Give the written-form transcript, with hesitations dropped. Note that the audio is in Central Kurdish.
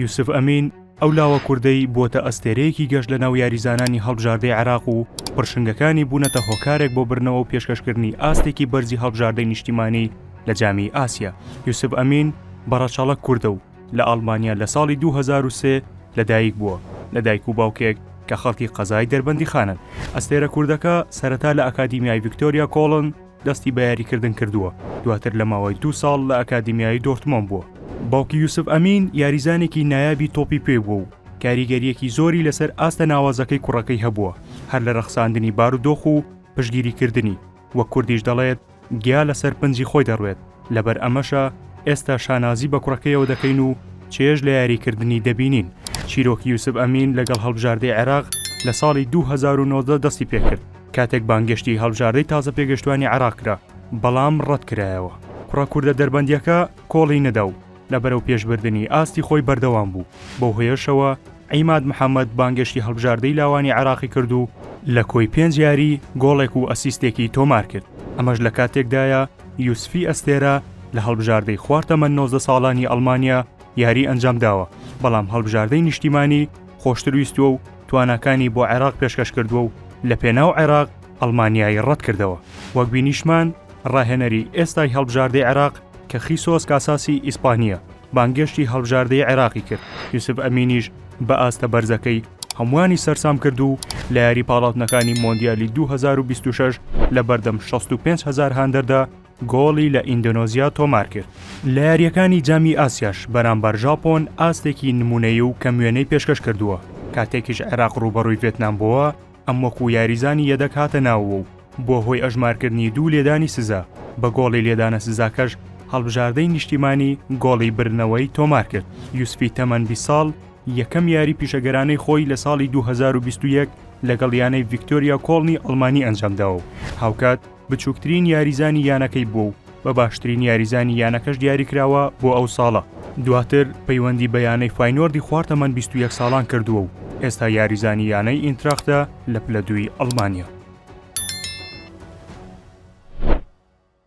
یوسف ئەمین ئەو لاوە کوردەی بۆتە ئەستێرەیەکی گەشت لە ناو یاریزانانی هەڵبژاردەی عێراق و پڕشنگەکانی بوونەتە هۆکارێک بۆ برنەوە و پێشکەشکردنی ئاستێکی بەرزی هەڵبژاردەی نیشتیمانی لە جامی ئاسیا. یوسف ئەمین بەڕەچەڵە کوردە و لە ئەڵمانیا لە ساڵی 2003 لەدایک بووە، لە دایک و باوکێک کە خەڵکی قەزای دەربەندی خانن. ئەستێرە کوردەکە سەرەتا لە ئەکادیمیای ڤیکتۆریا کۆڵن دەستی بە یاریکردن کردووە، دواتر لە ماوەی 2 ساڵ لە ئەکادیمیای دۆرتمۆند بووە. باوکی یوسف ئەمین یاریزانێکی نایابی تۆپی پێ بووە و کاریگەریەکی زۆری لەسەر ئاستە ناوازەکەی کوڕەکەی هەبووە، هەر لە رەخساندنی بارودۆخ و پشگیریکردنی، وەک کوردیش دەڵێت گیا لەسەر پنجی خۆی دەڕوێت. لەبەر ئەمەشە ئێستا شانازی بە کوڕەکەیەوە دەکەین و چێژ لە یاریکردنی دەبینین. چیرۆکی یوسف ئەمین لەگەڵ هەڵبژاردەی عێراق لە ساڵی 2009 دەستی پێکرد، کاتێک بانگشتی هەڵبژاردەی تازە پێگەشتوانی عێراقرا، بەڵام ڕەت کرایەوە. کوڕە کوردە دەربەندیەکە کۆڵی نەدا و لەبەرەو پێشبردننی ئاستی خۆی بەردەوام بوو. بەو هۆیەشەوە عیماد محەممەد بانگشتی هەڵبژاردەی لاوانی عێراقی کرد و لە کۆی 5 یاری گۆڵێک و ئەسیستێکی تۆمار کرد. ئەمەش لە کاتێکدایە یوسفی ئەستێرە لە هەڵبژاردەی خواردەمە 19 ساڵانی ئەڵمانیا یاری ئەنجام داوە، بەڵام هەڵبژاردەی نیشتیمانی خۆشتویستوە و توانەکانی بۆ عێراق پێشکەش کردووە و لە پێناو عێراق ئەڵمانیایی ڕەت کردەوە. وەک بینیشمان ڕاهێنەری ئێستای هەڵبژاردەی عێراق کە خیسۆس کاساسی ئیسپانیە بانگشتی هەڵبژاردەی عێراقی کرد. یوسف ئەمینیش بە ئاستە بەرزەکەی هەمووانی سەرسام کرد و لە یاری پاڵاتنەکانی مۆندیالی 2026 لە بەردەم 65,000 هاندەردا گۆڵی لە ئیندۆنۆزیا تۆمار کرد. لە یاریەکانی جامی ئاسیاش بەرامبەر ژاپۆن ئاستێکی نمونەیی و کە وێنەی پێشکەش کردووە. کاتێکیش عێراق ڕوبەڕووی ڤێتنام بووە، ئەم وەکو یاریزانی یەدەک هاتە ناوەوە و بۆ هۆی ئەژمارکردنی 2 لێدانی سزا. بە گۆڵی لێدانە سزاکەش هەڵبژاردەی نیشتیمانی گۆڵی برنەوەی تۆمار کرد. یوسفی تەمەن 20 ساڵ یەکەم یاری پیشەگەرانەی خۆی لە ساڵی 2021 لەگەڵ یانەی ڤیکتۆریا کۆڵنی ئەڵمانی ئەنجامداوە. هاوکات بچووکترین یاریزانی یانەکەی بوو و بە باشترین یاریزانی یانەکەش دیاریکراوە بۆ ئەو ساڵە. دواتر پەیوەندی بە یانەی فاینۆردی خواردەمەند 21 ساڵان کردووە و ئێستا یاریزانی یانەی ئینتراختە لە پلە 2 ئەڵمانیا.